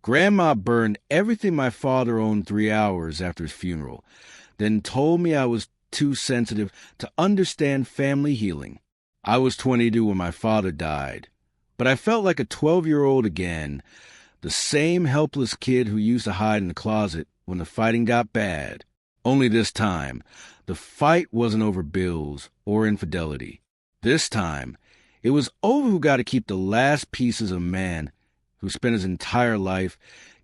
Grandma burned everything my father owned 3 hours after his funeral, then told me I was too sensitive to understand family healing. I was 22 when my father died, but I felt like a 12-year-old again, the same helpless kid who used to hide in the closet when the fighting got bad. Only this time, the fight wasn't over bills or infidelity. This time, it was over who got to keep the last pieces of man who spent his entire life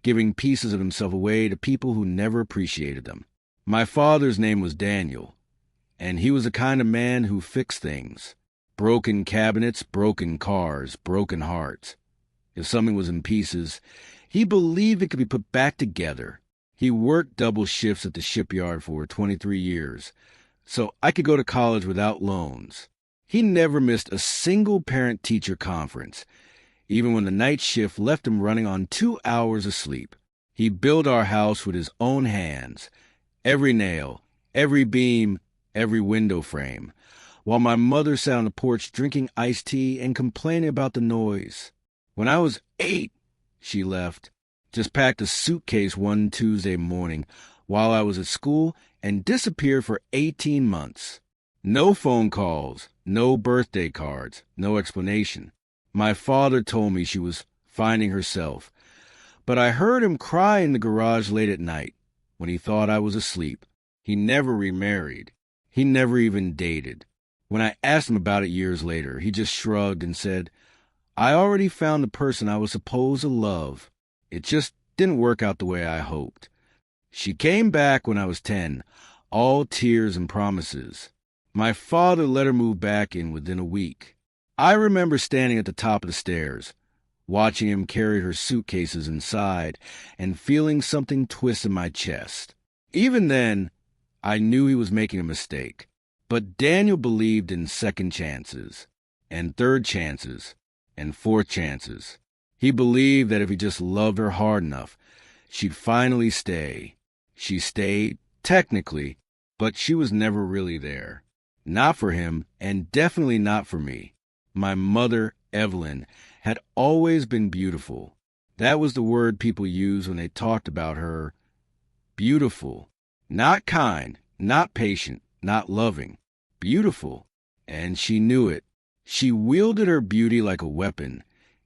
giving pieces of himself away to people who never appreciated them. My father's name was Daniel, and he was the kind of man who fixed things. Broken cabinets, broken cars, broken hearts. If something was in pieces, he believed it could be put back together. He worked double shifts at the shipyard for 23 years, so I could go to college without loans. He never missed a single parent-teacher conference, even when the night shift left him running on 2 hours of sleep. He built our house with his own hands, every nail, every beam, every window frame, while my mother sat on the porch drinking iced tea and complaining about the noise. When I was 8, she left, just packed a suitcase one Tuesday morning while I was at school and disappeared for 18 months. No phone calls, no birthday cards, no explanation. My father told me she was finding herself, but I heard him cry in the garage late at night when he thought I was asleep. He never remarried. He never even dated. When I asked him about it years later, he just shrugged and said, "I already found the person I was supposed to love. It just didn't work out the way I hoped." She came back when I was 10, all tears and promises. My father let her move back in within a week. I remember standing at the top of the stairs, watching him carry her suitcases inside and feeling something twist in my chest. Even then, I knew he was making a mistake. But Daniel believed in second chances, and third chances, and fourth chances. He believed that if he just loved her hard enough, she'd finally stay. She stayed, technically, but she was never really there. Not for him, and definitely not for me. My mother, Evelyn, had always been beautiful. That was the word people used when they talked about her. Beautiful. Not kind, not patient, not loving. Beautiful. And she knew it. She wielded her beauty like a weapon,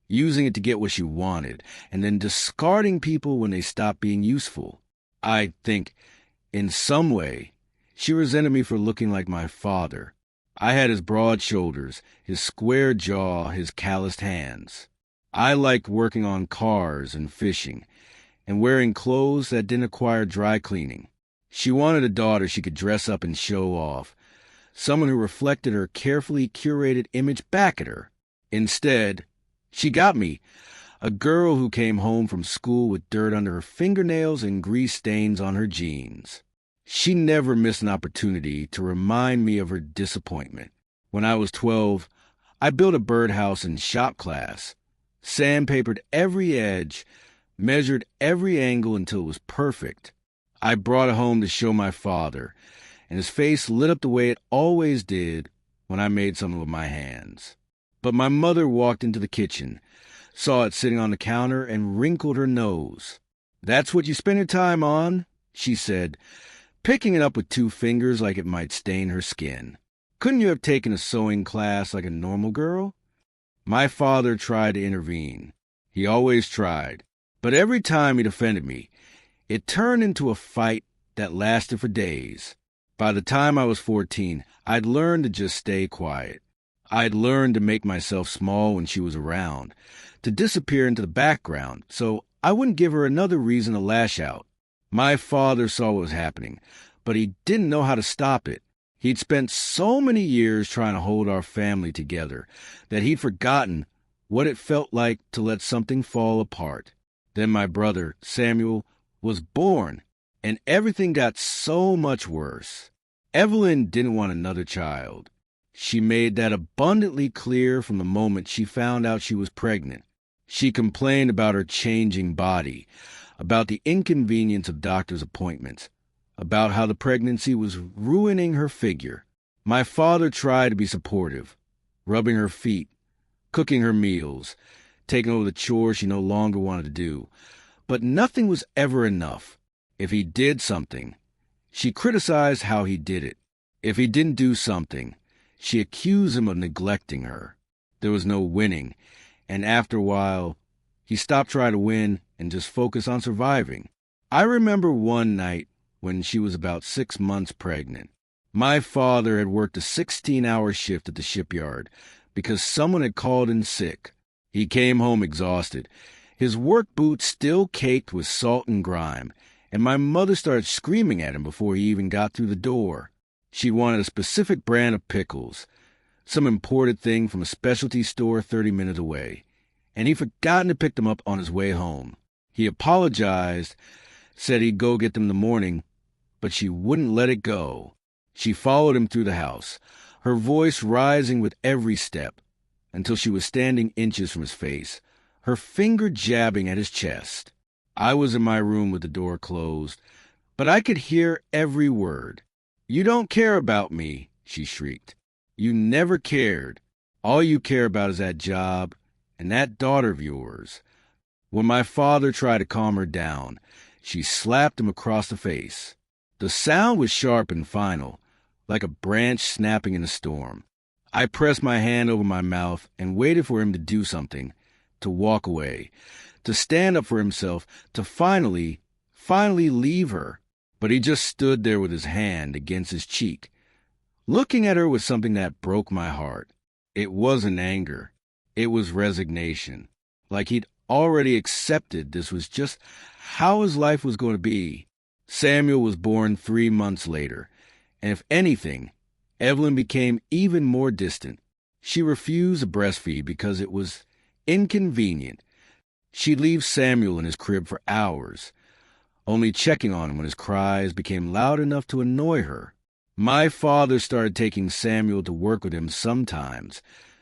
using it to get what she wanted, and then discarding people when they stopped being useful. I think, in some way, she resented me for looking like my father. I had his broad shoulders, his square jaw, his calloused hands. I liked working on cars and fishing, and wearing clothes that didn't require dry cleaning. She wanted a daughter she could dress up and show off, someone who reflected her carefully curated image back at her. Instead, she got me, a girl who came home from school with dirt under her fingernails and grease stains on her jeans. She never missed an opportunity to remind me of her disappointment. When I was 12, I built a birdhouse in shop class, sandpapered every edge, measured every angle until it was perfect. I brought it home to show my father, and his face lit up the way it always did when I made something with my hands. But my mother walked into the kitchen, saw it sitting on the counter, and wrinkled her nose. "That's what you spend your time on?" she said, picking it up with 2 fingers like it might stain her skin. "Couldn't you have taken a sewing class like a normal girl?" My father tried to intervene. He always tried. But every time he defended me, it turned into a fight that lasted for days. By the time I was 14, I'd learned to just stay quiet. I'd learned to make myself small when she was around, to disappear into the background, so I wouldn't give her another reason to lash out. My father saw what was happening, but he didn't know how to stop it. He'd spent so many years trying to hold our family together that he'd forgotten what it felt like to let something fall apart. Then my brother, Samuel, was born, and everything got so much worse. Evelyn didn't want another child. She made that abundantly clear from the moment she found out she was pregnant. She complained about her changing body, about the inconvenience of doctor's appointments, about how the pregnancy was ruining her figure. My father tried to be supportive, rubbing her feet, cooking her meals, taking over the chores she no longer wanted to do. But nothing was ever enough. If he did something, she criticized how he did it. If he didn't do something, she accused him of neglecting her. There was no winning, and after a while, he stopped trying to win and just focused on surviving. I remember one night when she was about 6 months pregnant. My father had worked a 16-hour shift at the shipyard because someone had called in sick. He came home exhausted, his work boots still caked with salt and grime, and my mother started screaming at him before he even got through the door. She wanted a specific brand of pickles, some imported thing from a specialty store 30 minutes away, and he'd forgotten to pick them up on his way home. He apologized, said he'd go get them in the morning, but she wouldn't let it go. She followed him through the house, her voice rising with every step, until she was standing inches from his face, her finger jabbing at his chest. I was in my room with the door closed, but I could hear every word. "You don't care about me," she shrieked. "You never cared. All you care about is that job and that daughter of yours." When my father tried to calm her down, she slapped him across the face. The sound was sharp and final, like a branch snapping in a storm. I pressed my hand over my mouth and waited for him to do something, to walk away, to stand up for himself, to finally leave her. But he just stood there with his hand against his cheek, looking at her with something that broke my heart. It wasn't anger. It was resignation. Like he'd already accepted this was just how his life was going to be. Samuel was born 3 months later, and if anything, Evelyn became even more distant. She refused to breastfeed because it was inconvenient. She'd leave Samuel in his crib for hours, only checking on him when his cries became loud enough to annoy her. My father started taking Samuel to work with him sometimes,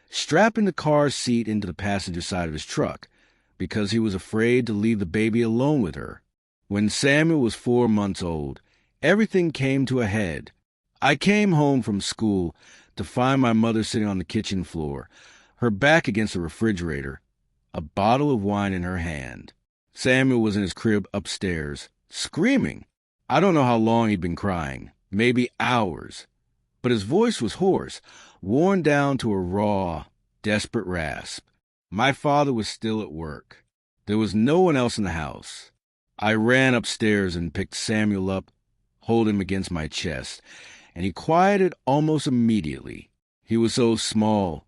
strapping the car seat into the passenger side of his truck, because he was afraid to leave the baby alone with her. When Samuel was 4 months old, everything came to a head. I came home from school to find my mother sitting on the kitchen floor, her back against the refrigerator, a bottle of wine in her hand. Samuel was in his crib upstairs, screaming. I don't know how long he'd been crying, maybe hours, but his voice was hoarse, worn down to a raw, desperate rasp. My father was still at work. There was no one else in the house. I ran upstairs and picked Samuel up, holding him against my chest, and he quieted almost immediately. He was so small,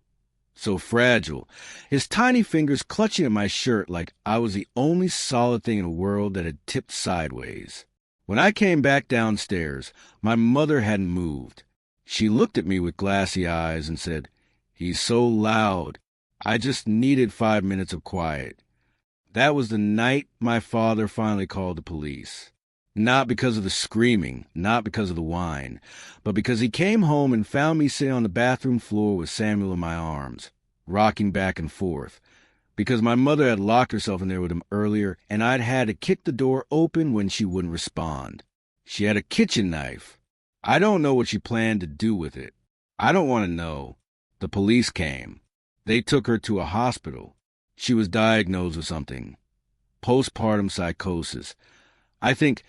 so fragile, his tiny fingers clutching at my shirt like I was the only solid thing in the world that had tipped sideways. When I came back downstairs, my mother hadn't moved. She looked at me with glassy eyes and said, "He's so loud. I just needed 5 minutes of quiet." That was the night my father finally called the police. Not because of the screaming, not because of the whine, but because he came home and found me sitting on the bathroom floor with Samuel in my arms, rocking back and forth, because my mother had locked herself in there with him earlier, and I'd had to kick the door open when she wouldn't respond. She had a kitchen knife. I don't know what she planned to do with it. I don't want to know. The police came. They took her to a hospital. She was diagnosed with something. Postpartum psychosis. I think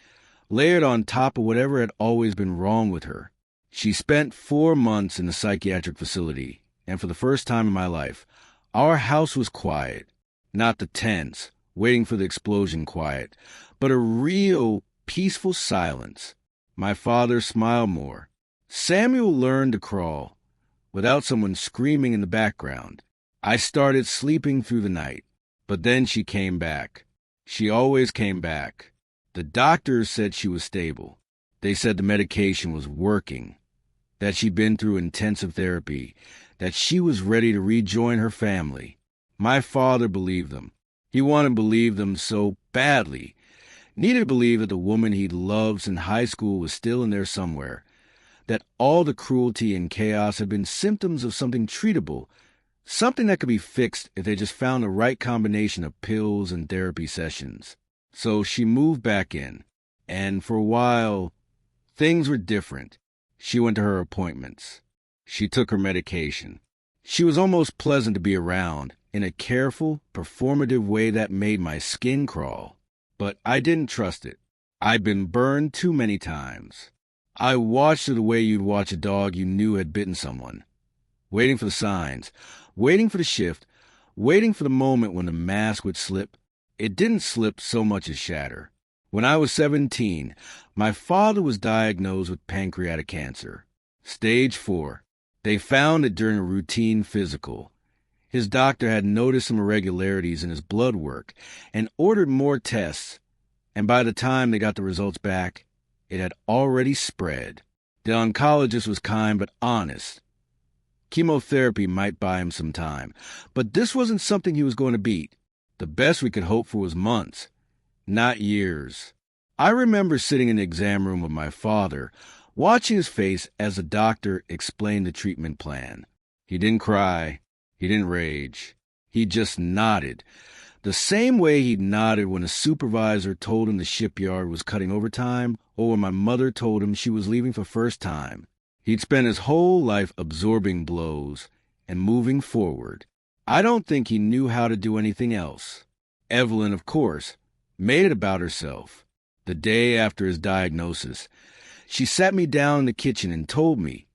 layered on top of whatever had always been wrong with her. She spent 4 months in the psychiatric facility, and for the first time in my life, our house was quiet. Not the tense, waiting for the explosion quiet, but a real, peaceful silence. My father smiled more. Samuel learned to crawl, without someone screaming in the background. I started sleeping through the night, but then she came back. She always came back. The doctors said she was stable. They said the medication was working, that she'd been through intensive therapy, that she was ready to rejoin her family. My father believed them. He wanted to believe them so badly. Needed to believe that the woman he'd loved in high school was still in there somewhere, that all the cruelty and chaos had been symptoms of something treatable, something that could be fixed if they just found the right combination of pills and therapy sessions. So she moved back in, and for a while, things were different. She went to her appointments. She took her medication. She was almost pleasant to be around, in a careful, performative way that made my skin crawl. but I didn't trust it. I'd been burned too many times. I watched it the way you'd watch a dog you knew had bitten someone. Waiting for the signs, waiting for the shift, waiting for the moment when the mask would slip. It didn't slip so much as shatter. When I was 17, my father was diagnosed with pancreatic cancer. Stage 4. They found it during a routine physical. His doctor had noticed some irregularities in his blood work and ordered more tests, and by the time they got the results back, it had already spread. The oncologist was kind but honest. Chemotherapy might buy him some time, but this wasn't something he was going to beat. The best we could hope for was months, not years. I remember sitting in the exam room with my father, watching his face as the doctor explained the treatment plan. He didn't cry. He didn't rage. He just nodded, the same way he nodded when a supervisor told him the shipyard was cutting overtime or when my mother told him she was leaving for first time. He'd spent his whole life absorbing blows and moving forward. I don't think he knew how to do anything else. Evelyn, of course, made it about herself. The day after his diagnosis, she sat me down in the kitchen and told me,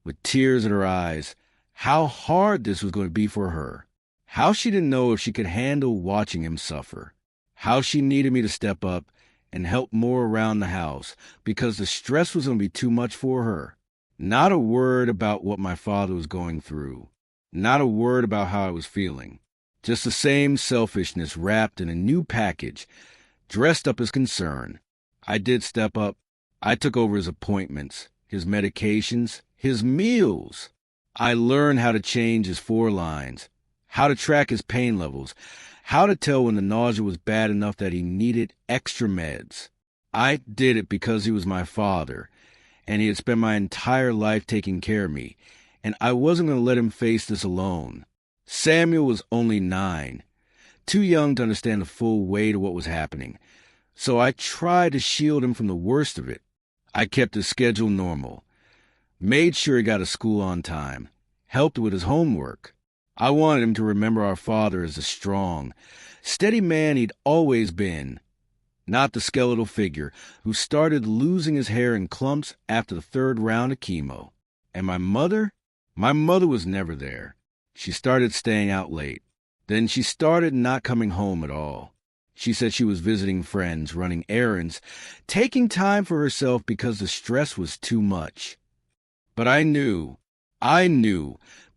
with tears in her eyes, how hard this was going to be for her. How she didn't know if she could handle watching him suffer. How she needed me to step up and help more around the house because the stress was going to be too much for her. Not a word about what my father was going through. Not a word about how I was feeling. Just the same selfishness wrapped in a new package, dressed up as concern. I did step up. I took over his appointments, his medications, his meals. I learned how to change his 4 lines, how to track his pain levels, how to tell when the nausea was bad enough that he needed extra meds. I did it because he was my father, and he had spent my entire life taking care of me, and I wasn't going to let him face this alone. Samuel was only 9, too young to understand the full weight of what was happening, so I tried to shield him from the worst of it. I kept his schedule normal, made sure he got to school on time, helped with his homework. I wanted him to remember our father as a strong, steady man he'd always been, not the skeletal figure who started losing his hair in clumps after the 3rd round of chemo. And my mother? My mother was never there. She started staying out late. Then she started not coming home at all. She said she was visiting friends, running errands, taking time for herself because the stress was too much. But I knew,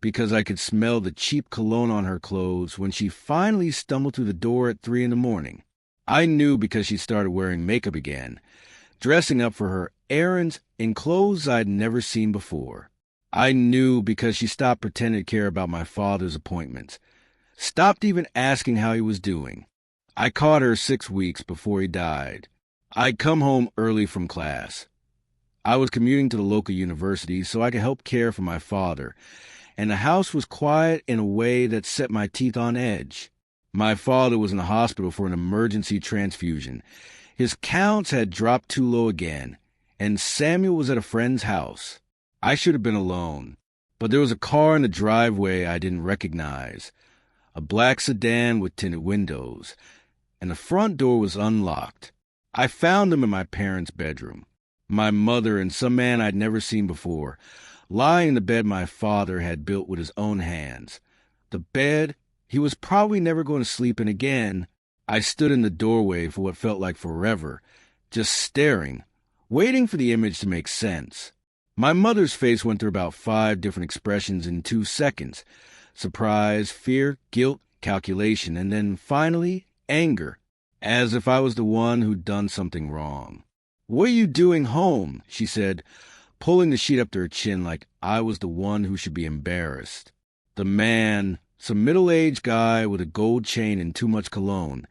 because I could smell the cheap cologne on her clothes when she finally stumbled through the door at 3 a.m. I knew because she started wearing makeup again, dressing up for her errands in clothes I'd never seen before. I knew because she stopped pretending to care about my father's appointments, stopped even asking how he was doing. I caught her 6 weeks before he died. I'd come home early from class. I was commuting to the local university so I could help care for my father, and the house was quiet in a way that set my teeth on edge. My father was in the hospital for an emergency transfusion. His counts had dropped too low again, and Samuel was at a friend's house. I should have been alone, but there was a car in the driveway I didn't recognize, a black sedan with tinted windows, and the front door was unlocked. I found him in my parents' bedroom. My mother and some man I'd never seen before, lying in the bed my father had built with his own hands. The bed he was probably never going to sleep in again. I stood in the doorway for what felt like forever, just staring, waiting for the image to make sense. My mother's face went through about 5 different expressions in 2 seconds. Surprise, fear, guilt, calculation, and then finally, anger, as if I was the one who'd done something wrong. "What are you doing home?" she said, pulling the sheet up to her chin like I was the one who should be embarrassed. The man, some middle-aged guy with a gold chain and too much cologne,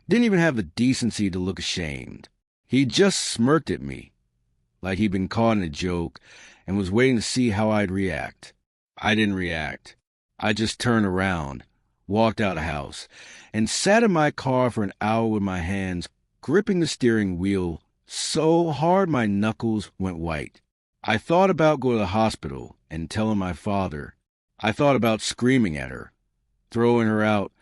didn't even have the decency to look ashamed. He just smirked at me, like he'd been caught in a joke and was waiting to see how I'd react. I didn't react. I just turned around, walked out of the house, and sat in my car for an hour with my hands gripping the steering wheel so hard my knuckles went white. I thought about going to the hospital and telling my father. I thought about screaming at her, throwing her out,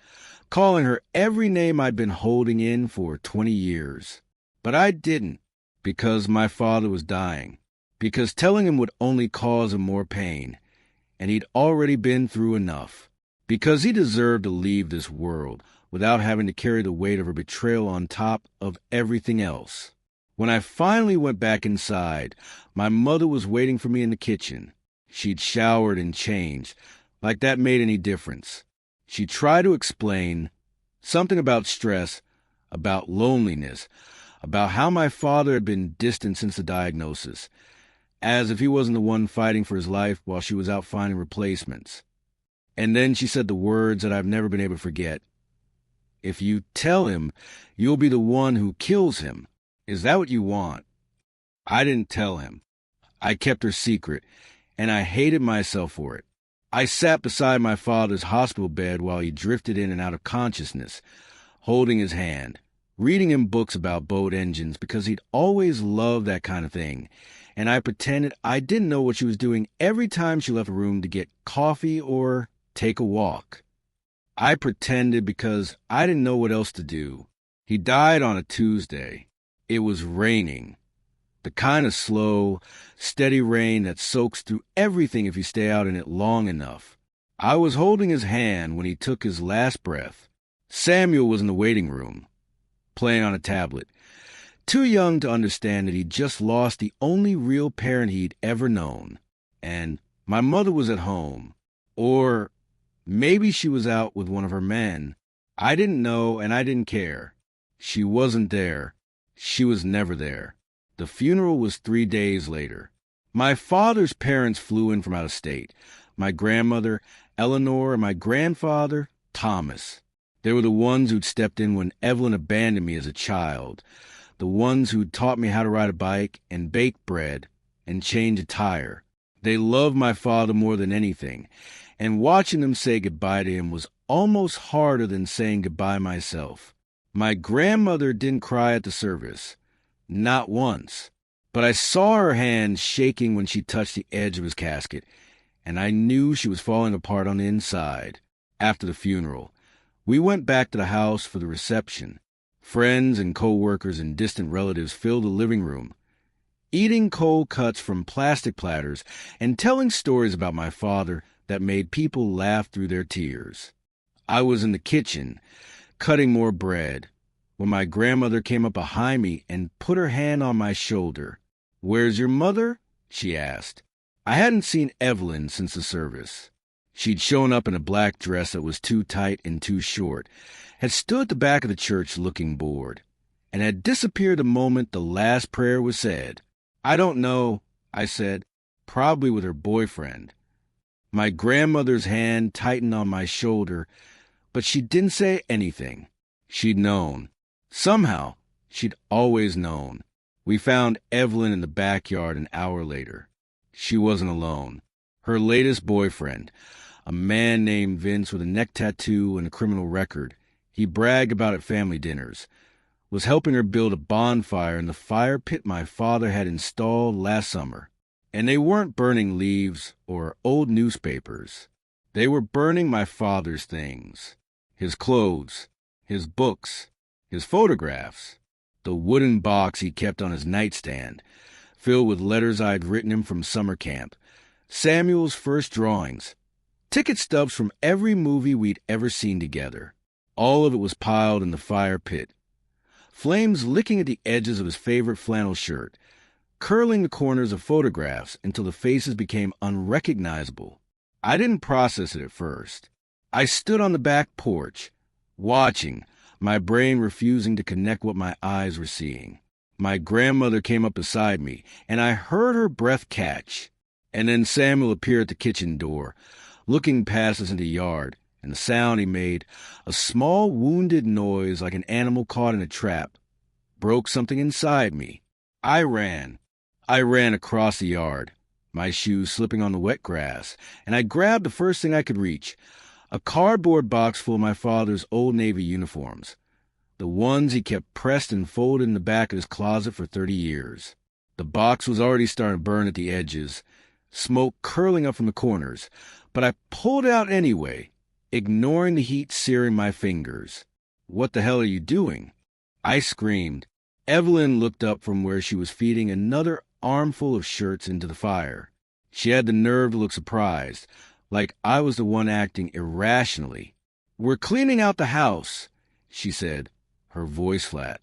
calling her every name I'd been holding in for 20 years. But I didn't, because my father was dying, because telling him would only cause him more pain, and he'd already been through enough, because he deserved to leave this world without having to carry the weight of her betrayal on top of everything else. When I finally went back inside, my mother was waiting for me in the kitchen. She'd showered and changed, like that made any difference. She tried to explain something about stress, about loneliness, about how my father had been distant since the diagnosis, as if he wasn't the one fighting for his life while she was out finding replacements. And then she said the words that I've never been able to forget. If you tell him, you'll be the one who kills him. Is that what you want? I didn't tell him. I kept her secret, and I hated myself for it. I sat beside my father's hospital bed while he drifted in and out of consciousness, holding his hand, reading him books about boat engines because he'd always loved that kind of thing, and I pretended I didn't know what she was doing every time she left a room to get coffee or take a walk. I pretended because I didn't know what else to do. He died on a Tuesday. It was raining. The kind of slow, steady rain that soaks through everything if you stay out in it long enough. I was holding his hand when he took his last breath. Samuel was in the waiting room, playing on a tablet, too young to understand that he'd just lost the only real parent he'd ever known. And my mother was at home. Or maybe she was out with one of her men. I didn't know, and I didn't care. She wasn't there. She was never there. The funeral was 3 days later. My father's parents flew in from out of state. My grandmother, Eleanor, and my grandfather, Thomas. They were the ones who'd stepped in when Evelyn abandoned me as a child. The ones who'd taught me how to ride a bike and bake bread and change a tire. They loved my father more than anything, and watching them say goodbye to him was almost harder than saying goodbye myself. My grandmother didn't cry at the service. Not once. But I saw her hand shaking when she touched the edge of his casket, and I knew she was falling apart on the inside. After the funeral, we went back to the house for the reception. Friends and co-workers and distant relatives filled the living room, eating cold cuts from plastic platters and telling stories about my father that made people laugh through their tears. I was in the kitchen, cutting more bread, when my grandmother came up behind me and put her hand on my shoulder. "Where's your mother?" she asked. I hadn't seen Evelyn since the service. She'd shown up in a black dress that was too tight and too short, had stood at the back of the church looking bored, and had disappeared the moment the last prayer was said. "I don't know," I said, "probably with her boyfriend." My grandmother's hand tightened on my shoulder, but she didn't say anything. She'd known. Somehow, she'd always known. We found Evelyn in the backyard an hour later. She wasn't alone. Her latest boyfriend, a man named Vince with a neck tattoo and a criminal record he bragged about at family dinners, was helping her build a bonfire in the fire pit my father had installed last summer. And they weren't burning leaves or old newspapers. They were burning my father's things. His clothes, his books, his photographs, the wooden box he kept on his nightstand, filled with letters I'd written him from summer camp, Samuel's first drawings, ticket stubs from every movie we'd ever seen together. All of it was piled in the fire pit. Flames licking at the edges of his favorite flannel shirt, curling the corners of photographs until the faces became unrecognizable. I didn't process it at first. I stood on the back porch, watching, my brain refusing to connect what my eyes were seeing. My grandmother came up beside me, and I heard her breath catch. And then Samuel appeared at the kitchen door, looking past us into the yard, and the sound he made, a small wounded noise like an animal caught in a trap, broke something inside me. I ran. I ran across the yard, my shoes slipping on the wet grass, and I grabbed the first thing I could reach, a cardboard box full of my father's old Navy uniforms, the ones he kept pressed and folded in the back of his closet for 30 years. The box was already starting to burn at the edges, smoke curling up from the corners, but I pulled it out anyway. ignoring the heat searing my fingers. "What the hell are you doing?" I screamed. Evelyn looked up from where she was feeding another armful of shirts into the fire. She had the nerve to look surprised, like I was the one acting irrationally. "We're cleaning out the house," she said, her voice flat.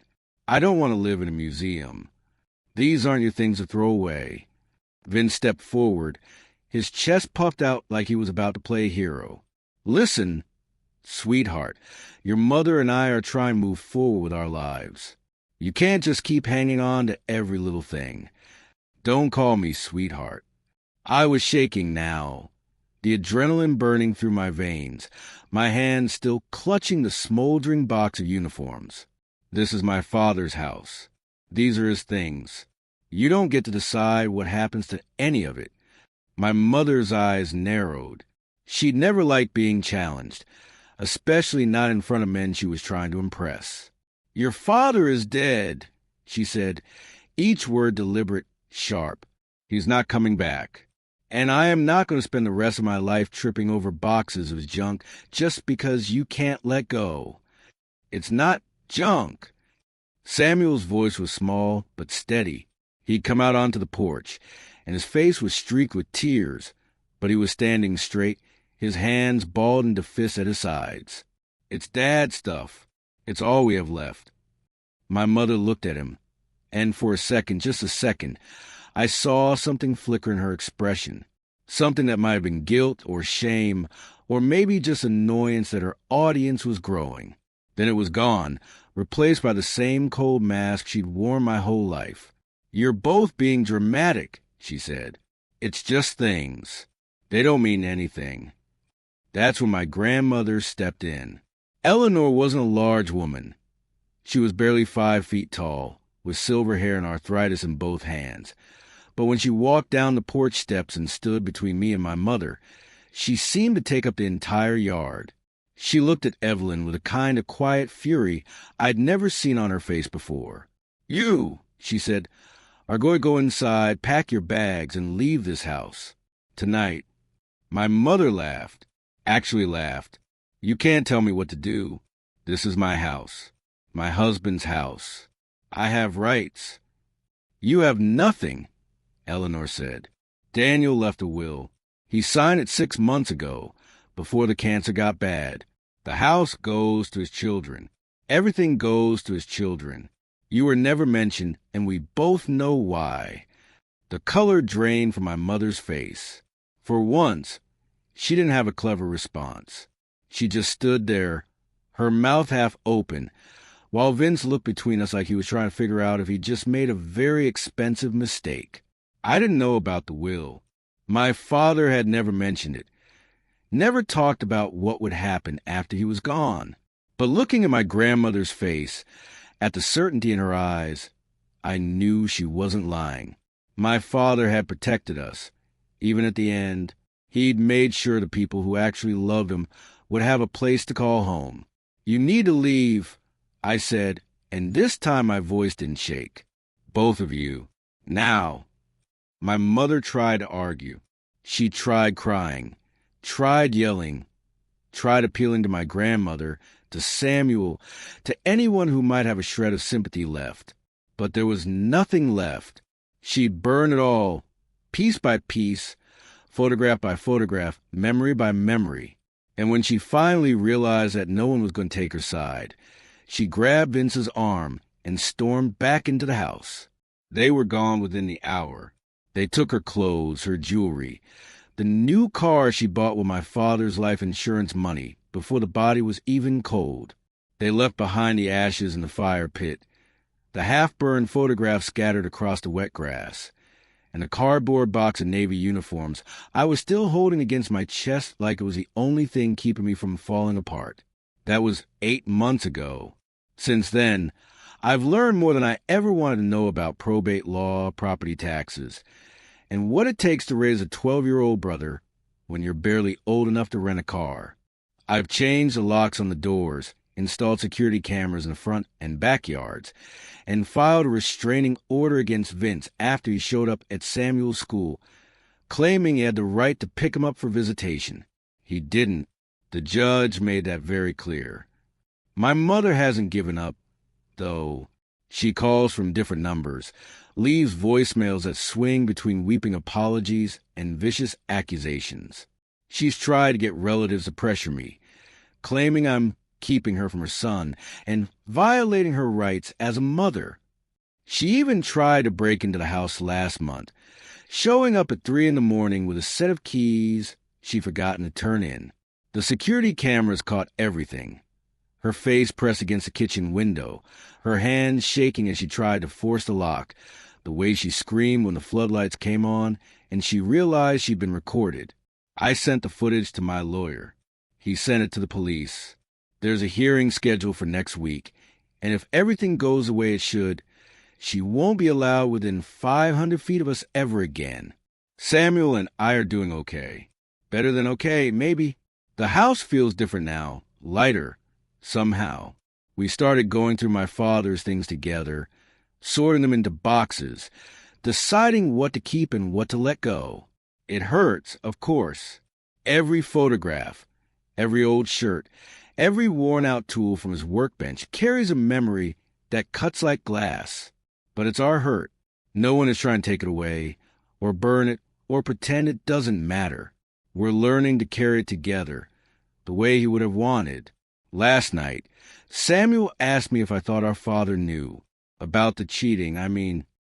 "I don't want to live in a museum. These aren't your things to throw away." Vince stepped forward. His chest puffed out like he was about to play a hero. "Listen, sweetheart, your mother and I are trying to move forward with our lives. You can't just keep hanging on to every little thing. Don't call me sweetheart." I was shaking now, the adrenaline burning through my veins, my hands still clutching the smoldering box of uniforms. "This is my father's house. These are his things. You don't get to decide what happens to any of it." My mother's eyes narrowed. She'd never liked being challenged, especially not in front of men she was trying to impress. "Your father is dead," she said, each word deliberate, sharp. "He's not coming back. And I am not going to spend the rest of my life tripping over boxes of his junk just because you can't let go. It's not junk." Samuel's voice was small but steady. He'd come out onto the porch, and his face was streaked with tears, but he was standing straight, his hands balled into fists at his sides. "It's Dad's stuff. It's all we have left." My mother looked at him, and for a second, just a second, I saw something flicker in her expression, something that might have been guilt or shame, or maybe just annoyance that her audience was growing. Then it was gone, replaced by the same cold mask she'd worn my whole life. "You're both being dramatic," she said. "It's just things. They don't mean anything." That's when my grandmother stepped in. Eleanor wasn't a large woman. She was barely 5 feet tall, with silver hair and arthritis in both hands. But when she walked down the porch steps and stood between me and my mother, she seemed to take up the entire yard. She looked at Evelyn with a kind of quiet fury I'd never seen on her face before. "You," she said, "are going to go inside, pack your bags, and leave this house. Tonight." My mother laughed. Actually laughed. "You can't tell me what to do. This is my house. My husband's house. I have rights." "You have nothing," Eleanor said. "Daniel left a will. He signed it 6 months ago, before the cancer got bad. The house goes to his children. Everything goes to his children. You were never mentioned, and we both know why." The color drained from my mother's face. For once, she didn't have a clever response. She just stood there, her mouth half open, while Vince looked between us like he was trying to figure out if he'd just made a very expensive mistake. I didn't know about the will. My father had never mentioned it, never talked about what would happen after he was gone. But looking at my grandmother's face, at the certainty in her eyes, I knew she wasn't lying. My father had protected us. Even at the end, he'd made sure the people who actually loved him would have a place to call home. "You need to leave," I said, and this time my voice didn't shake. "Both of you. Now." My mother tried to argue. She tried crying, tried yelling, tried appealing to my grandmother, to Samuel, to anyone who might have a shred of sympathy left. But there was nothing left. She'd burned it all, piece by piece, photograph by photograph, memory by memory. And when she finally realized that no one was going to take her side, she grabbed Vince's arm and stormed back into the house. They were gone within the hour. They took her clothes, her jewelry, the new car she bought with my father's life insurance money before the body was even cold. They left behind the ashes in the fire pit, the half-burned photographs scattered across the wet grass, and the cardboard box of Navy uniforms I was still holding against my chest like it was the only thing keeping me from falling apart. That was 8 months ago. Since then, I've learned more than I ever wanted to know about probate law, property taxes, and what it takes to raise a 12-year-old brother when you're barely old enough to rent a car. I've changed the locks on the doors, installed security cameras in the front and backyards, and filed a restraining order against Vince after he showed up at Samuel's school, claiming he had the right to pick him up for visitation. He didn't. The judge made that very clear. My mother hasn't given up, though. She calls from different numbers, leaves voicemails that swing between weeping apologies and vicious accusations. She's tried to get relatives to pressure me, claiming I'm keeping her from her son and violating her rights as a mother. She even tried to break into the house last month, showing up at 3 a.m. with a set of keys she'd forgotten to turn in. The security cameras caught everything. Her face pressed against the kitchen window, her hands shaking as she tried to force the lock, the way she screamed when the floodlights came on, and she realized she'd been recorded. I sent the footage to my lawyer. He sent it to the police. There's a hearing scheduled for next week, and if everything goes the way it should, she won't be allowed within 500 feet of us ever again. Samuel and I are doing okay. Better than okay, maybe. The house feels different now, lighter, somehow. We started going through my father's things together, sorting them into boxes, deciding what to keep and what to let go. It hurts, of course. Every photograph, every old shirt, every worn-out tool from his workbench carries a memory that cuts like glass. But it's our hurt. No one is trying to take it away, or burn it, or pretend it doesn't matter. We're learning to carry it together, the way he would have wanted. Last night, Samuel asked me if I thought our father knew. About the cheating,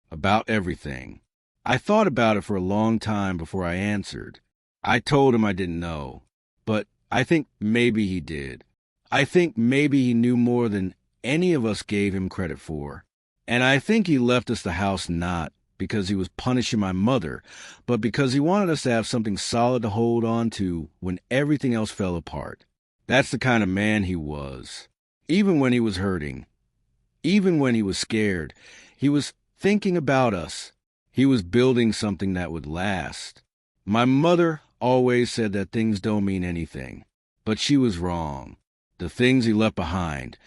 about everything. I thought about it for a long time before I answered. I told him I didn't know, but I think maybe he did. I think maybe he knew more than any of us gave him credit for. And I think he left us the house not because he was punishing my mother, but because he wanted us to have something solid to hold on to when everything else fell apart. That's the kind of man he was. Even when he was hurting, even when he was scared, he was thinking about us. He was building something that would last. My mother always said that things don't mean anything, but she was wrong. The things he left behind,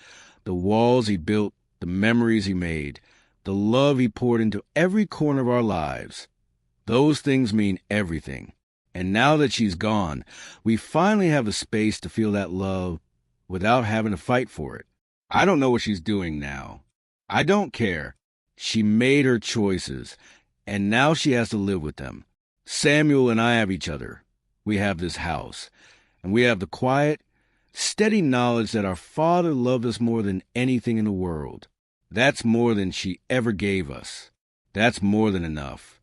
the walls he built, the memories he made, the love he poured into every corner of our lives. Those things mean everything. And now that she's gone, we finally have the space to feel that love without having to fight for it. I don't know what she's doing now. I don't care. She made her choices, and now she has to live with them. Samuel and I have each other. We have this house, and we have the quiet, steady knowledge that our Father loved us more than anything in the world. That's more than she ever gave us. That's more than enough.